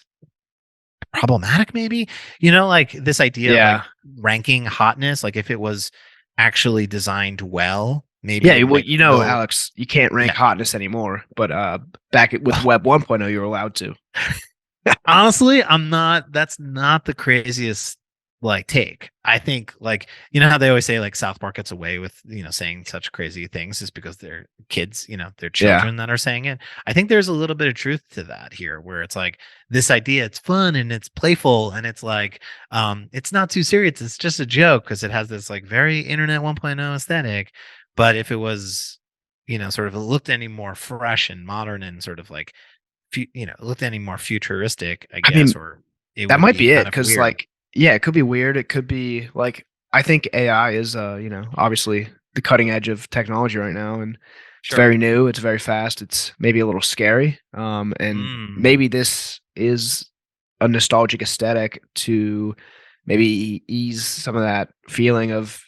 problematic, maybe. Like this idea of like ranking hotness, like if it was actually designed well, maybe. Yeah, well, Alex, you can't rank hotness anymore, but back with Web 1.0, you're allowed to. Honestly, that's not the craziest take. I think how they always say like South Park gets away with saying such crazy things is because they're kids, they're children that are saying it. I think there's a little bit of truth to that here, where it's like this idea, it's fun and it's playful and it's like it's not too serious, it's just a joke because it has this like very internet 1.0 aesthetic. But if it was sort of looked any more fresh and modern and sort of like looked any more futuristic, I guess, or that might be it, because yeah, it could be weird. It could be like, I think AI is, obviously the cutting edge of technology right now, and it's very new. It's very fast. It's maybe a little scary. And maybe this is a nostalgic aesthetic to maybe ease some of that feeling of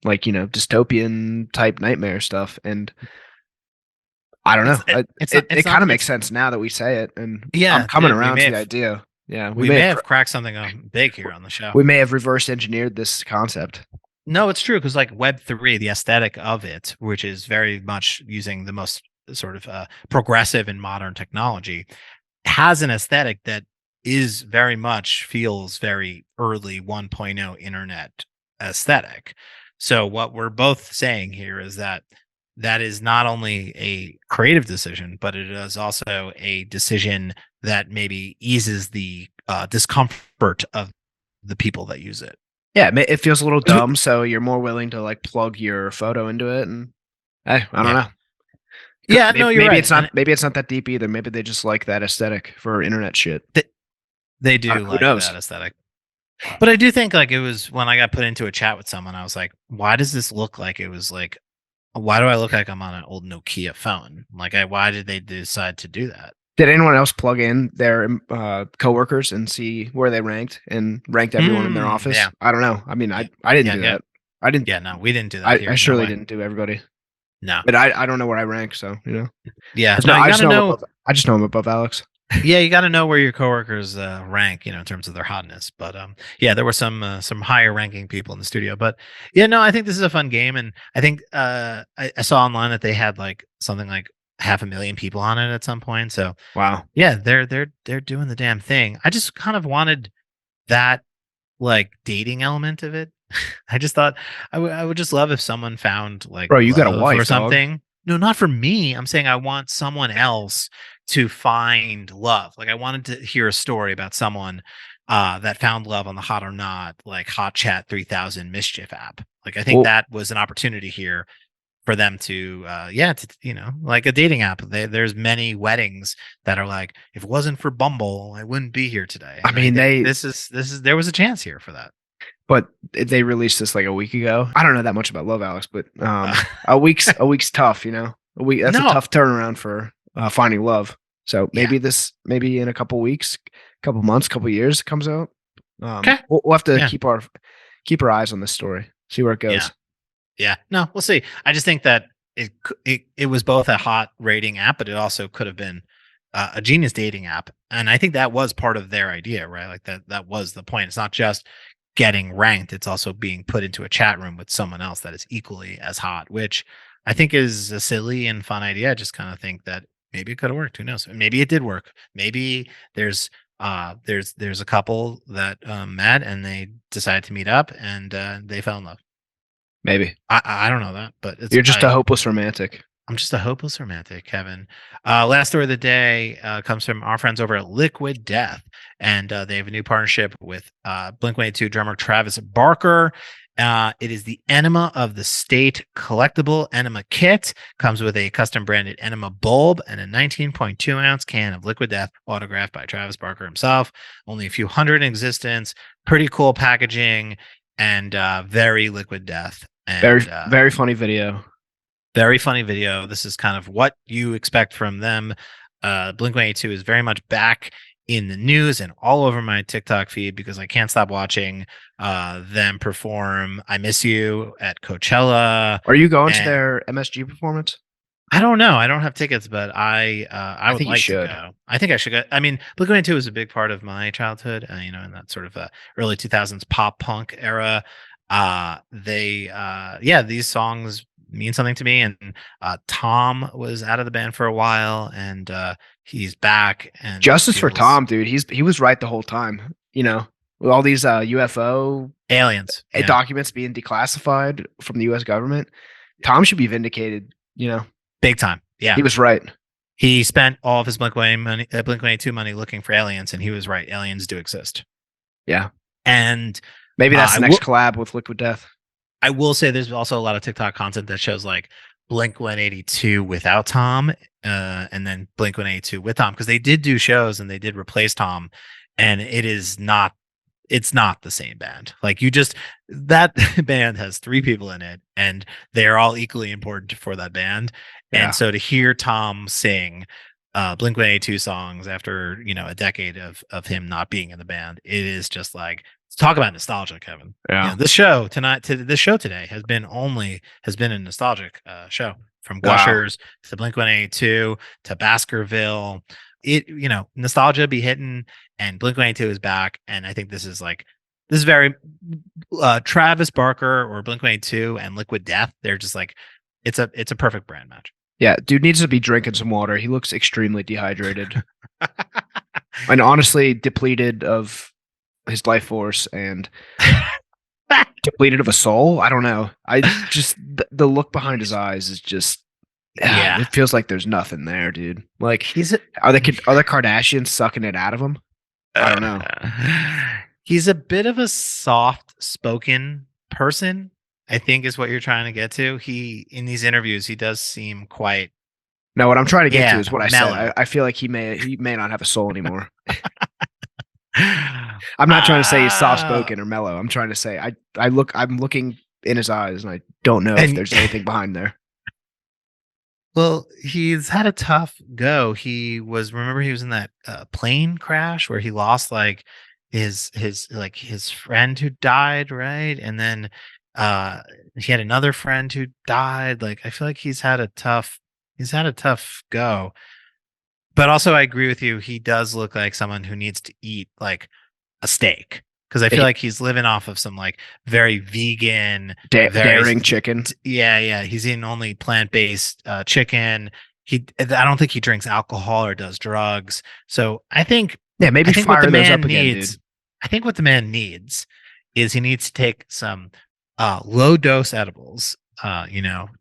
dystopian type nightmare stuff. And I don't know. It kind of makes sense now that we say it, and I'm coming around to the idea. Yeah, we may have cracked something big here on the show. We may have reverse engineered this concept. No, it's true, because like Web3, the aesthetic of it, which is very much using the most sort of progressive and modern technology, has an aesthetic that is very much feels very early 1.0 internet aesthetic. So what we're both saying here is that is not only a creative decision, but it is also a decision that maybe eases the discomfort of the people that use it. Yeah, it feels a little dumb, so you're more willing to like plug your photo into it, and I don't know. Yeah, no, you're right. Maybe it's not that deep either. Maybe they just like that aesthetic for internet shit. They do like that aesthetic. But I do think like it was when I got put into a chat with someone, I was like, why does this look like it was like, why do I look like I'm on an old Nokia phone? Like, why did they decide to do that? Did anyone else plug in their coworkers and see where they ranked and ranked everyone in their office? Yeah. I don't know. I mean, I didn't do that. I didn't. Yeah, no, we didn't do that. I surely didn't do everybody. No, but I don't know where I rank, so Yeah, no, I just know I'm above Alex. Yeah, you got to know where your coworkers rank, in terms of their hotness. But yeah, there were some higher ranking people in the studio. But yeah, no, I think this is a fun game, and I think I saw online that they had like something like 500,000 people on it at some point. So wow, yeah, they're doing the damn thing. I just kind of wanted that like dating element of it. I just thought I would just love if someone found like Bro, you got a love wife, or dog. something. No, not for me. I'm saying I want someone else to find love. Like I wanted to hear a story about someone that found love on the Hot or Not, like Hot Chat 3000 MSCHF app. Like I think Well, that was an opportunity here for them to like a dating app. There's many weddings that are like, if it wasn't for Bumble, I wouldn't be here today. I And mean, think this is there was a chance here for that. but they released this like a week ago. I don't know that much about Love, Alex, but Uh, a week's tough, you know. A week that's a no, tough turnaround for finding love. So yeah, maybe in a couple weeks, couple months, couple years it comes out. okay, We'll have to yeah, keep our eyes on this story, see where it yeah. goes. Yeah, no, we'll see. I just think that it was both a hot rating app, but it also could have been a genius dating app, and I think that was part of their idea, right? Like that was the point. It's not just getting ranked; it's also being put into a chat room with someone else that is equally as hot, which I think is a silly and fun idea. I just kind of think that maybe it could have worked. Who knows? Maybe it did work. Maybe there's a couple that met and they decided to meet up and they fell in love. Maybe I don't know that, but you're just a hopeless romantic. I'm just a hopeless romantic, Kevin. Last story of the day comes from our friends over at Liquid Death, and they have a new partnership with Blink-182 drummer Travis Barker. It is the Enema of the State collectible Enema kit. Comes with a custom branded Enema bulb and a 19.2 ounce can of Liquid Death autographed by Travis Barker himself. Only a few hundred in existence. Pretty cool packaging and very Liquid Death. And, Very funny video. Very funny video. This is kind of what you expect from them. Blink-182 is very much back in the news and all over my TikTok feed because I can't stop watching them perform I Miss You at Coachella. Are you going to their MSG performance? I don't know. I don't have tickets, but I would think you like to should. go. I think I should go. I mean, Blink-182 was a big part of my childhood, in that sort of early 2000s pop punk era. These songs mean something to me, and Tom was out of the band for a while, and he's back. And justice for Tom, dude. He was right the whole time. You know, with all these UFO aliens documents being declassified from the U.S. government, Tom should be vindicated. You know, big time. Yeah, he was right. He spent all of his Blink-182 money looking for aliens, and he was right. Aliens do exist. Yeah, and maybe that's the next collab with Liquid Death. I will say there's also a lot of TikTok content that shows like Blink-182 without Tom, and then Blink-182 with Tom, because they did do shows and they did replace Tom, and it's not the same band. Like that band has 3 people in it, and they are all equally important for that band. Yeah. And so to hear Tom sing Blink-182 songs after a decade of him not being in the band, it is just like, talk about nostalgia, Kevin. Yeah. This show today has been a nostalgic show, from Gushers to Blink-182 to Baskerville. Nostalgia be hitting, and Blink-182 is back, and I think this is very Travis Barker or Blink-182 and Liquid Death. They're just like, it's a perfect brand match. Yeah, dude needs to be drinking some water. He looks extremely dehydrated and honestly depleted of his life force and depleted of a soul. I don't know. I just the look behind his eyes is just it feels like there's nothing there, dude. Like are the Kardashians sucking it out of him? I don't know. He's a bit of a soft-spoken person, I think, is what you're trying to get to. He, in these interviews, he does seem quite. No, what I'm trying to get to is what mellow. I said. I feel like he may not have a soul anymore. I'm not trying to say he's soft spoken or mellow. I'm trying to say I'm looking in his eyes and I don't know if there's anything behind there. Well, he's had a tough go. Remember he was in that plane crash where he lost like his friend who died, right? And then he had another friend who died. Like, I feel like he's had a tough go. But also, I agree with you. He does look like someone who needs to eat like a steak, because I feel like he's living off of some like very vegan, daring chicken. Yeah. He's eating only plant-based chicken. I don't think he drinks alcohol or does drugs. So I think maybe fire those up again, dude. I think what the man needs is he needs to take some low dose edibles.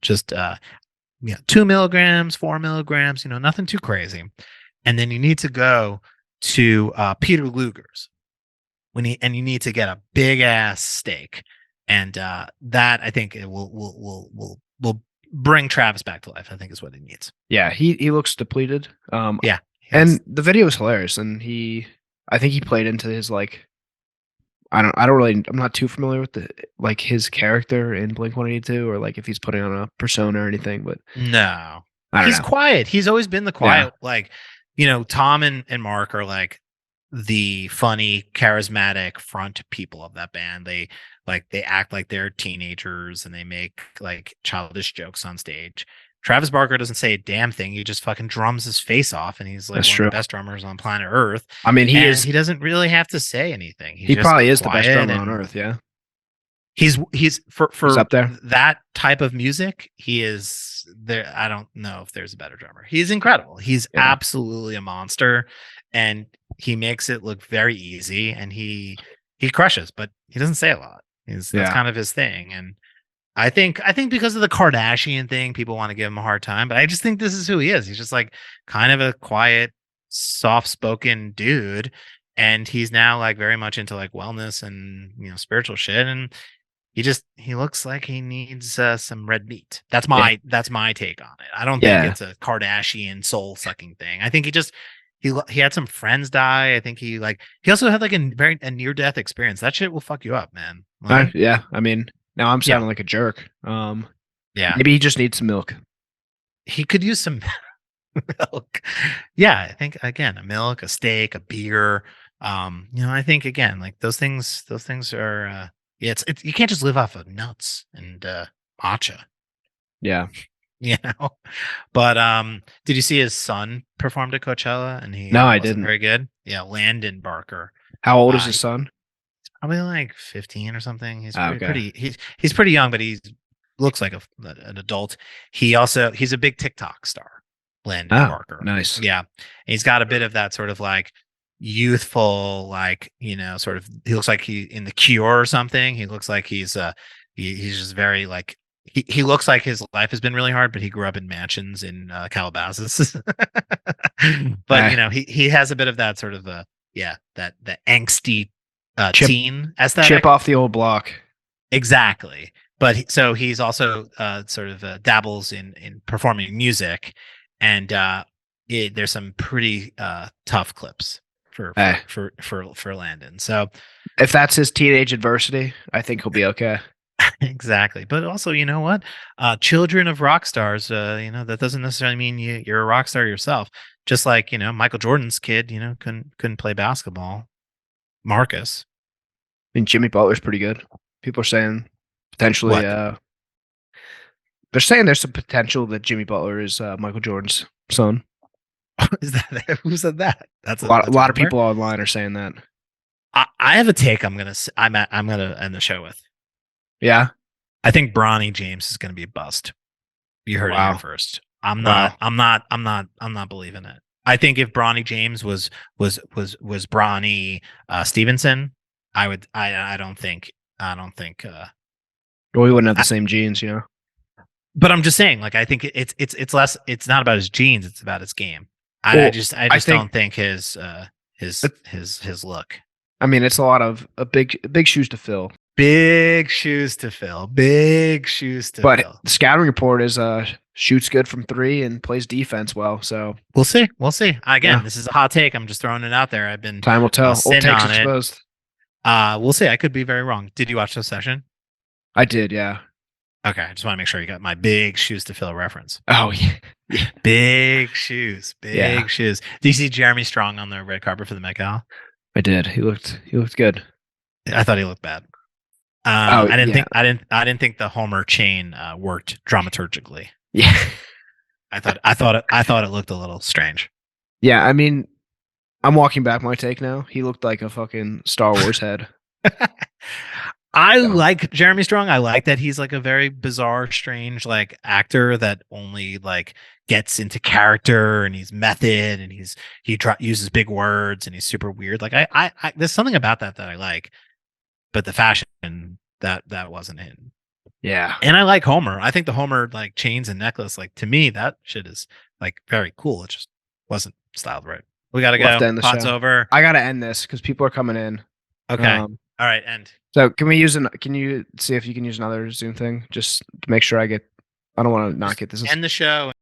Just 2 milligrams, 4 milligrams. Nothing too crazy. And then you need to go to Peter Luger's you need to get a big ass steak, and that I think it will bring Travis back to life. I think is what he needs. Yeah, he looks depleted. Yeah, and the video is hilarious, and I think he played into his I'm not too familiar with his character in Blink-182 or if he's putting on a persona or anything, but no, he's quiet. He's always been the quiet, Tom and Mark are the funny, charismatic front people of that band. They act like they're teenagers and they make childish jokes on stage. Travis Barker doesn't say a damn thing. He just fucking drums his face off, and he's one of the best drummers on planet Earth. I mean, he doesn't really have to say anything. He probably is the best drummer on Earth. Yeah, he's for up there. That type of music. He is there. I don't know if there's a better drummer. He's incredible. He's absolutely a monster, and he makes it look very easy. And he crushes, but he doesn't say a lot. That's kind of his thing. And I think because of the Kardashian thing, people want to give him a hard time, but I just think this is who he is. He's just kind of a quiet, soft-spoken dude, and he's now very much into wellness and spiritual shit, and he looks like he needs some red meat. That's my take on it. I don't think it's a Kardashian soul-sucking thing. I think he had some friends die. I think he also had a near-death experience. That shit will fuck you up, man. Yeah, I mean. Now I'm sounding like a jerk. Maybe he just needs some milk. He could use some milk. Yeah, I think again, a milk, a steak, a beer. I think again, those things are. It's you can't just live off of nuts and matcha. Yeah, But did you see his son performed at Coachella? And I didn't. Very good. Yeah, Landon Barker. How old is his son? Probably 15 or something. He's pretty he's pretty young, but he looks like an adult. He's a big TikTok star, Landon Barker. Nice. Yeah. And he's got a bit of that sort of youthful, sort of, he looks like he in The Cure or something. He looks like he's just very he looks like his life has been really hard, but he grew up in mansions in Calabasas. But he has a bit of that sort of that angsty teen aesthetic. Chip off the old block. Exactly. But he's also sort of dabbles in performing music, and there's some pretty tough clips for Landon. So if that's his teenage adversity, I think he'll be okay. Exactly. But also, you know what? Children of rock stars, that doesn't necessarily mean you're a rock star yourself. Just like, Michael Jordan's kid, couldn't play basketball. Marcus. I mean, Jimmy Butler's pretty good. People are saying potentially they're saying there's some potential that Jimmy Butler is Michael Jordan's son. Is that who said that? That's a lot of people online are saying that. I have a take I'm gonna end the show with. Yeah. I think Bronny James is gonna be a bust. You heard it here first. I'm not believing it. I think if Bronny James was Bronny Stevenson, I don't think we wouldn't have the same genes, But I'm just saying, I think it's less, it's not about his genes, it's about his game. I just don't think his look. I mean, it's a lot of big shoes to fill. Big shoes to fill. But the scouting report is shoots good from 3 and plays defense well. So we'll see. Again, This is a hot take. I'm just throwing it out there. Time will tell. Old takes exposed. We'll see. I could be very wrong. Did you watch the session? I did, yeah. Okay, I just want to make sure you got my big shoes to fill reference. Oh yeah. Big shoes. Big shoes. Do you see Jeremy Strong on the red carpet for the Met Gala? I did. He looked good. I thought he looked bad. I didn't think the Homer chain worked dramaturgically. Yeah. I thought it looked a little strange. Yeah, I mean, I'm walking back my take now. He looked like a fucking Star Wars head. I like Jeremy Strong. I like that he's a very bizarre, strange actor that only gets into character, and he's method, and he uses big words, and he's super weird. I there's something about that I like. but the fashion that wasn't it. Yeah. And I like Homer. I think the Homer like chains and necklace, like to me, that shit is like very cool. It just wasn't styled right. We gotta We'll have to go. end the Pot's show. over. I gotta end this because people are coming in. Okay. All right. End. So can you see if you can use another Zoom thing? Just to make sure I don't want to not get this. End the show.